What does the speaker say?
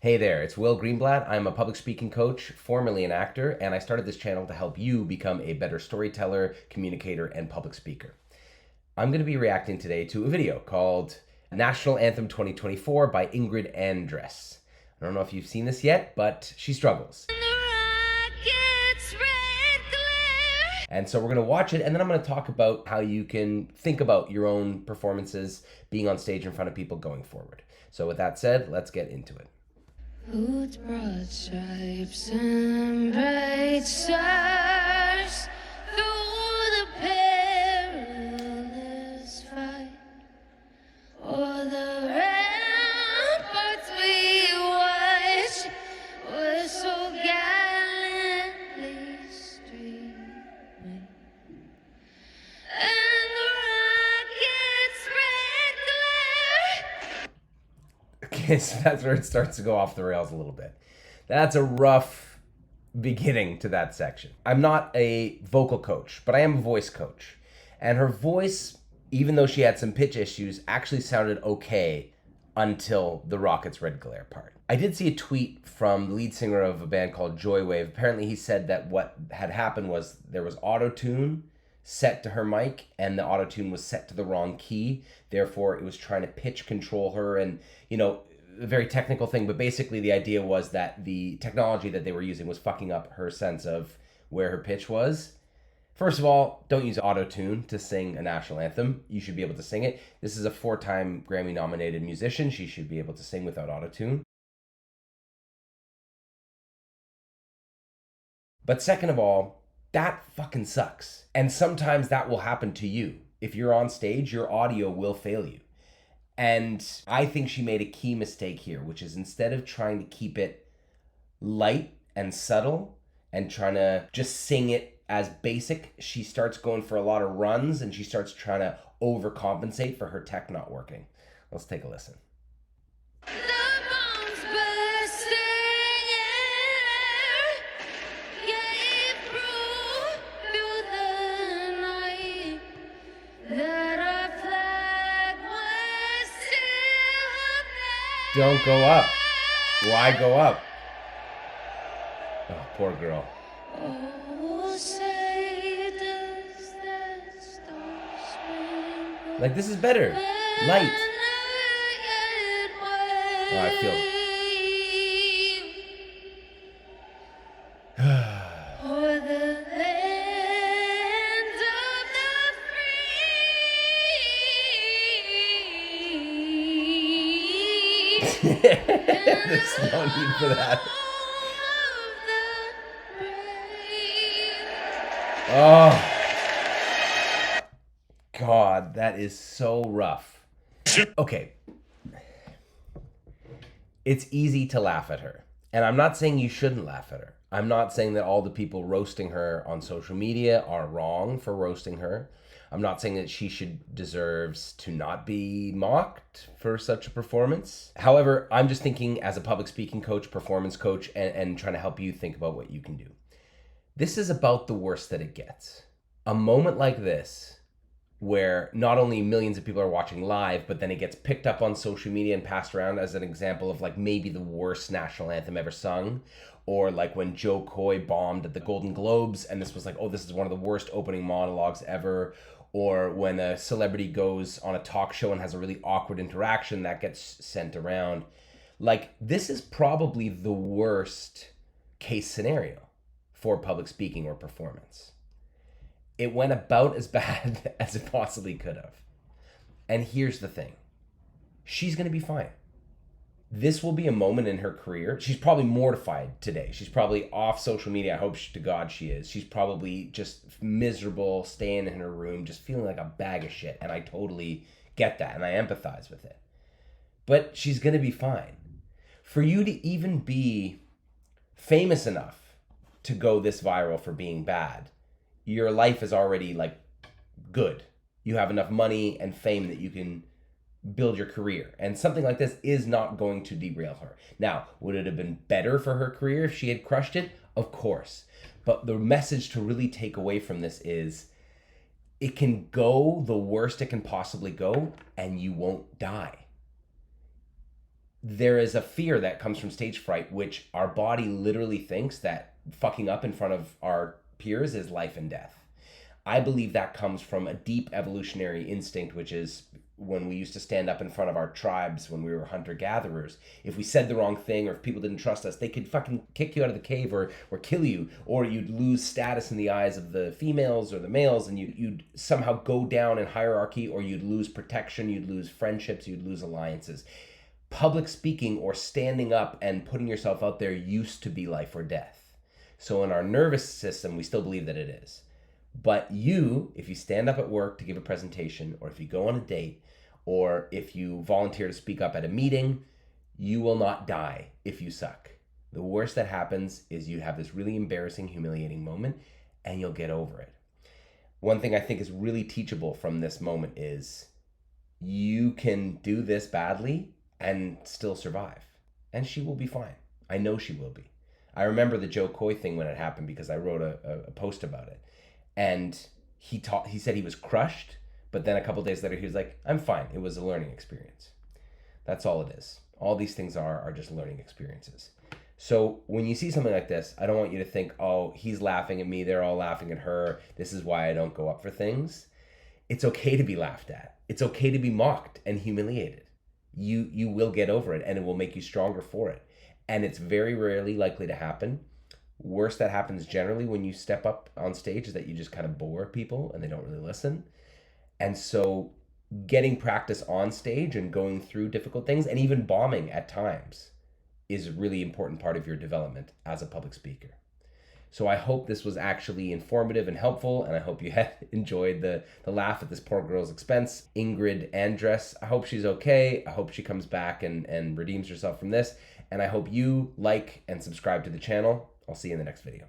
Hey there, it's Will Greenblatt. I'm a public speaking coach, formerly an actor, and I started this channel to help you become a better storyteller, communicator, and public speaker. I'm going to be reacting today to a video called National Anthem 2024 by Ingrid Andress. I don't know if you've seen this yet, but she struggles. And so we're going to watch it, and then I'm going to talk about how you can think about your own performances being on stage in front of people going forward. So with that said, let's get into it. With broad stripes and bright stars through the perilous fight, o'er the ramparts we watched were so gallantly streaming, and the rocket's red glare. Okay, so that's where it starts to go off the rails a little bit. That's a rough beginning to that section. I'm not a vocal coach, but I am a voice coach. And her voice, even though she had some pitch issues, actually sounded okay until the Rocket's Red Glare part. I did see a tweet from the lead singer of a band called Joywave. Apparently he said that what had happened was there was auto-tune set to her mic and the auto-tune was set to the wrong key. Therefore, it was trying to pitch control her and, a very technical thing, but basically the idea was that the technology that they were using was fucking up her sense of where her pitch was. First of all, don't use auto-tune to sing a national anthem. You should be able to sing it. This is a 4-time Grammy-nominated musician. She should be able to sing without auto-tune. But second of all, that fucking sucks. And sometimes that will happen to you. If you're on stage, your audio will fail you. And I think she made a key mistake here, which is instead of trying to keep it light and subtle and trying to just sing it as basic, she starts going for a lot of runs and she starts trying to overcompensate for her tech not working. Let's take a listen. The bombs bursting air gave proof through the night that our flag was still there. Don't go up. Why go up? Oh, poor girl. Oh, say does that star-spangled Like, this is better. Light. Oh, I feel... O'er the land of the free. There's no need for that. Oh. God, that is so rough. Okay. It's easy to laugh at her. And I'm not saying you shouldn't laugh at her. I'm not saying that all the people roasting her on social media are wrong for roasting her. I'm not saying that she deserves to not be mocked for such a performance. However, I'm just thinking as a public speaking coach, performance coach, and trying to help you think about what you can do. This is about the worst that it gets. A moment like this, where not only millions of people are watching live, but then it gets picked up on social media and passed around as an example of like maybe the worst national anthem ever sung. Or like when Joe Coy bombed at the Golden Globes and this was like, oh, this is one of the worst opening monologues ever. Or when a celebrity goes on a talk show and has a really awkward interaction that gets sent around. Like, this is probably the worst case scenario for public speaking or performance. It went about as bad as it possibly could have. And here's the thing. She's going to be fine. This will be a moment in her career. She's probably mortified today. She's probably off social media. I hope to God she is. She's probably just miserable, staying in her room, just feeling like a bag of shit. And I totally get that and I empathize with it. But she's going to be fine. For you to even be famous enough to go this viral for being bad, your life is already like good. You have enough money and fame that you can build your career. And something like this is not going to derail her. Now, would it have been better for her career if she had crushed it? Of course. But the message to really take away from this is it can go the worst it can possibly go and you won't die. there is a fear that comes from stage fright, which our body literally thinks that fucking up in front of our peers is life and death. I believe that comes from a deep evolutionary instinct, which is when we used to stand up in front of our tribes when we were hunter-gatherers. If we said the wrong thing or if people didn't trust us, they could fucking kick you out of the cave or kill you, or you'd lose status in the eyes of the females or the males, and you'd somehow go down in hierarchy, or you'd lose protection, you'd lose friendships, you'd lose alliances. Public speaking or standing up and putting yourself out there used to be life or death. So in our nervous system, we still believe that it is. But you, if you stand up at work to give a presentation, or if you go on a date, or if you volunteer to speak up at a meeting, you will not die if you suck. The worst that happens is you have this really embarrassing, humiliating moment, and you'll get over it. One thing I think is really teachable from this moment is you can do this badly and still survive. And she will be fine. I know she will be. I remember the Joe Coy thing when it happened because I wrote a post about it. And he said he was crushed, but then a couple days later he was like, I'm fine. It was a learning experience. That's all it is. All these things are just learning experiences. So when you see something like this, I don't want you to think, oh, he's laughing at me, they're all laughing at her, this is why I don't go up for things. It's okay to be laughed at. It's okay to be mocked and humiliated. You will get over it, and it will make you stronger for it. And it's very rarely likely to happen. Worst that happens generally when you step up on stage is that you just kind of bore people and they don't really listen. And so getting practice on stage and going through difficult things, and even bombing at times, is a really important part of your development as a public speaker. So I hope this was actually informative and helpful, and I hope you had enjoyed the laugh at this poor girl's expense. Ingrid Andress, I hope she's okay. I hope she comes back and redeems herself from this. And I hope you like and subscribe to the channel. I'll see you in the next video.